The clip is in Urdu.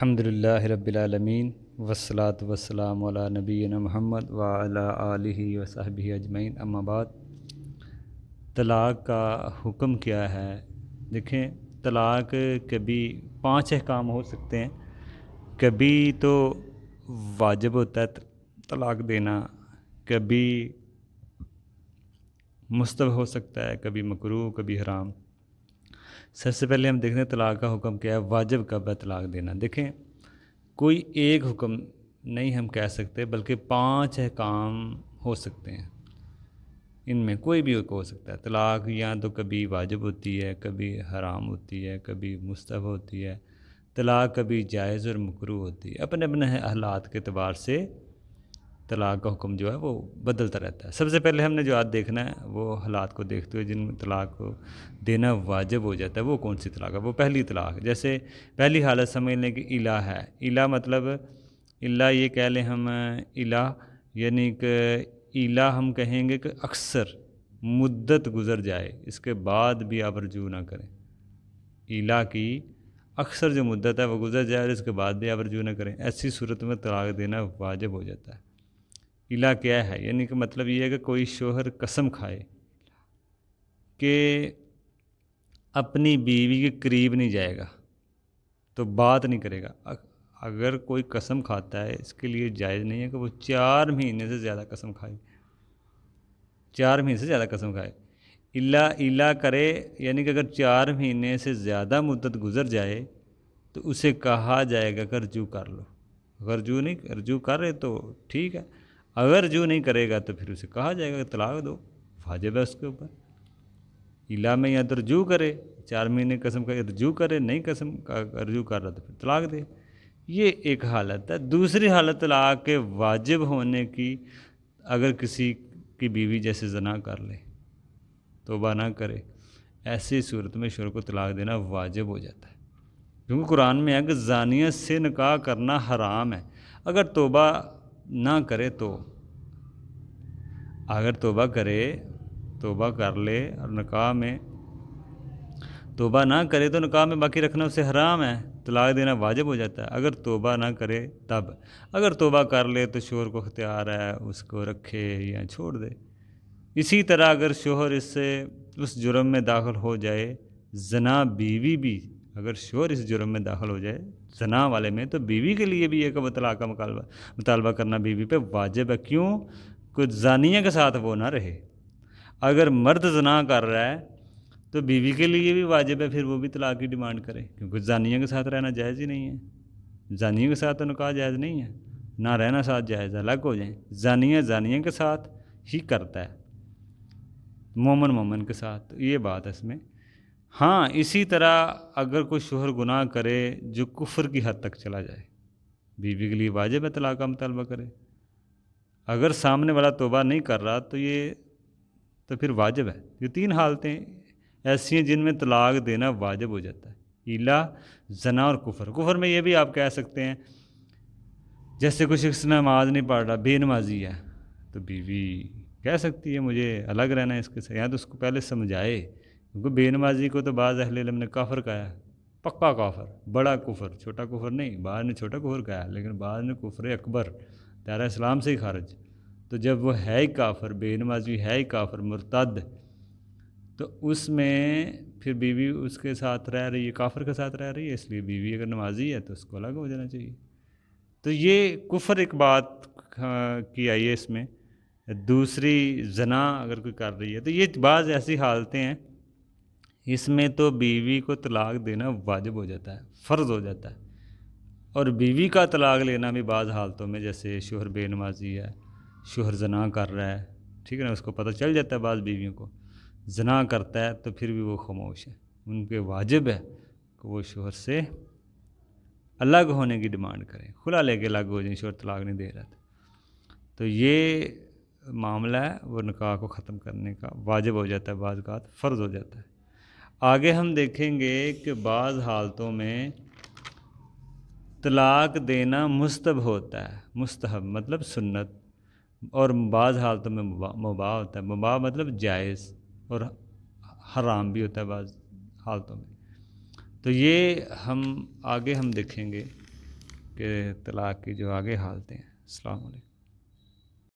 الحمدللہ رب العالمین والصلاة والسلام علی نبینا محمد وعلی آلہ وصحبہ اجمعین، اما بعد۔ طلاق کا حکم کیا ہے؟ دیکھیں، طلاق کبھی 5 احکام ہو سکتے ہیں۔ کبھی تو واجب ہوتا ہے طلاق دینا، کبھی مستحب ہو سکتا ہے، کبھی مکروہ، کبھی حرام۔ سب سے پہلے ہم دیکھتے ہیں طلاق کا حکم کیا ہے، واجب کب ہے طلاق دینا۔ دیکھیں، کوئی ایک حکم نہیں ہم کہہ سکتے، بلکہ 5 احکام ہو سکتے ہیں۔ ان میں کوئی بھی ہو سکتا ہے۔ طلاق یا تو کبھی واجب ہوتی ہے، کبھی حرام ہوتی ہے، کبھی مستحب ہوتی ہے۔ طلاق کبھی جائز اور مکروہ ہوتی ہے۔ اپنے اپنے حالات کے اعتبار سے طلاق کا حکم جو ہے وہ بدلتا رہتا ہے۔ سب سے پہلے ہم نے جو آج دیکھنا ہے وہ حالات کو دیکھتے ہوئے جن میں طلاق کو دینا واجب ہو جاتا ہے وہ کون سی طلاق ہے۔ وہ پہلی طلاق، جیسے پہلی حالت سمجھ لیں کہ الہ ہے۔ الہ مطلب الہ یہ کہہ لیں ہم، الہ یعنی کہ الہ ہم کہیں گے کہ اکثر مدت گزر جائے، اس کے بعد بھی آپ رجوع نہ کریں۔ الہ کی اکثر جو مدت ہے وہ گزر جائے اور اس کے بعد بھی آپ رجوع نہ کریں، ایسی صورت میں طلاق دینا واجب ہو جاتا ہے۔ الہ کیا ہے؟ یعنی کہ مطلب یہ ہے کہ کوئی شوہر قسم کھائے کہ اپنی بیوی کے قریب نہیں جائے گا، تو بات نہیں کرے گا۔ اگر کوئی قسم کھاتا ہے، اس کے لیے جائز نہیں ہے کہ وہ 4 مہینے سے زیادہ قسم کھائے، 4 مہینے سے زیادہ قسم کھائے۔ الہ کرے، یعنی کہ اگر 4 مہینے سے زیادہ مدت گزر جائے تو اسے کہا جائے گا کہ رجوع کر لو۔ اگر رجوع کر رہے تو ٹھیک ہے، اگر رجوع نہیں کرے گا تو پھر اسے کہا جائے گا کہ طلاق دو، واجب ہے اس کے اوپر۔ الہ میں یا تو رجوع کرے، 4 مہینے قسم کا رجوع کرے، نہیں قسم کا رجوع کر رہا تو پھر طلاق دے۔ یہ ایک حالت ہے۔ دوسری حالت طلاق کے واجب ہونے کی، اگر کسی کی بیوی جیسے زنا کر لے، توبہ نہ کرے، ایسی صورت میں شوہر کو طلاق دینا واجب ہو جاتا ہے، کیونکہ قرآن میں ہے کہ زانیت سے نکاح کرنا حرام ہے۔ اگر توبہ نہ کرے تو، اگر توبہ کرے، توبہ کر لے اور نکاح میں توبہ نہ کرے تو نکاح میں باقی رکھنا اسے حرام ہے، طلاق دینا واجب ہو جاتا ہے۔ اگر توبہ نہ کرے تب، اگر توبہ کر لے تو شوہر کو اختیار ہے اس کو رکھے یا چھوڑ دے۔ اسی طرح اگر شوہر اس جرم میں داخل ہو جائے، زنا بیوی بھی، اگر شوہر اس جرم میں داخل ہو جائے زنا والے میں، تو بیوی کے لیے بھی ہے کہ وہ طلاق کا مطالبہ کرنا بیوی پہ واجب ہے۔ کیوں؟ کچھ زانیہ کے ساتھ وہ نہ رہے۔ اگر مرد زنا کر رہا ہے تو بیوی کے لیے بھی واجب ہے پھر وہ بھی طلاق کی ڈیمانڈ کرے، کیونکہ زانیہ کے ساتھ رہنا جائز ہی نہیں ہے۔ زانیہ کے ساتھ تو نکاح جائز نہیں ہے، نہ رہنا ساتھ جائز ہے، الگ ہو جائیں۔ زانیہ کے ساتھ ہی کرتا ہے، مومن کے ساتھ، یہ بات ہے اس میں۔ ہاں، اسی طرح اگر کوئی شوہر گناہ کرے جو کفر کی حد تک چلا جائے، بیوی کے لیے واجب ہے طلاق کا مطالبہ کرے۔ اگر سامنے والا توبہ نہیں کر رہا تو پھر واجب ہے۔ یہ 3 حالتیں ایسی ہیں جن میں طلاق دینا واجب ہو جاتا ہے: الہ، زنا اور کفر۔ کفر میں یہ بھی آپ کہہ سکتے ہیں، جیسے کوئی شخص نماز نہیں پڑھ رہا، بے نمازی ہے، تو بیوی کہہ سکتی ہے مجھے الگ رہنا ہے اس کے ساتھ، یا تو اس کو پہلے سمجھائے، کیونکہ بے نمازی کو تو بعض اہل علم نے کافر کہا ہے، پکا کافر، بڑا کفر، چھوٹا کفر نہیں۔ بعض نے چھوٹا کفر کہا ہے، لیکن بعض نے کفر اکبر، دائرہ اسلام سے ہی خارج۔ تو جب وہ ہے ہی کافر، بے نمازی ہے ہی کافر، مرتد، تو اس میں پھر بیوی اس کے ساتھ رہ رہی ہے، کافر کے ساتھ رہ رہی ہے، اس لیے بیوی اگر نمازی ہے تو اس کو الگ ہو جانا چاہیے۔ تو یہ کفر ایک بات کی آئی ہے اس میں۔ دوسری، زنا اگر کوئی کر رہی ہے، تو یہ بعض ایسی حالتیں ہیں اس میں تو بیوی کو طلاق دینا واجب ہو جاتا ہے، فرض ہو جاتا ہے۔ اور بیوی کا طلاق لینا بھی بعض حالتوں میں، جیسے شوہر بے نمازی ہے، شوہر زنا کر رہا ہے، ٹھیک ہے نا، اس کو پتہ چل جاتا ہے، بعض بیویوں کو زنا کرتا ہے تو پھر بھی وہ خاموش ہے، ان پہ واجب ہے کہ وہ شوہر سے الگ ہونے کی ڈیمانڈ کریں، خلا لے کے الگ ہو جائیں، شوہر طلاق نہیں دے رہا تھا۔ تو یہ معاملہ ہے، وہ نکاح کو ختم کرنے کا واجب ہو جاتا ہے، بعض اوقات فرض ہو جاتا ہے۔ آگے ہم دیکھیں گے کہ بعض حالتوں میں طلاق دینا مستحب ہوتا ہے، مستحب مطلب سنت، اور بعض حالتوں میں مباح ہوتا ہے، مباح مطلب جائز، اور حرام بھی ہوتا ہے بعض حالتوں میں۔ تو یہ آگے ہم دیکھیں گے کے طلاق کی جو آگے حالتیں ہیں۔ السلام علیکم۔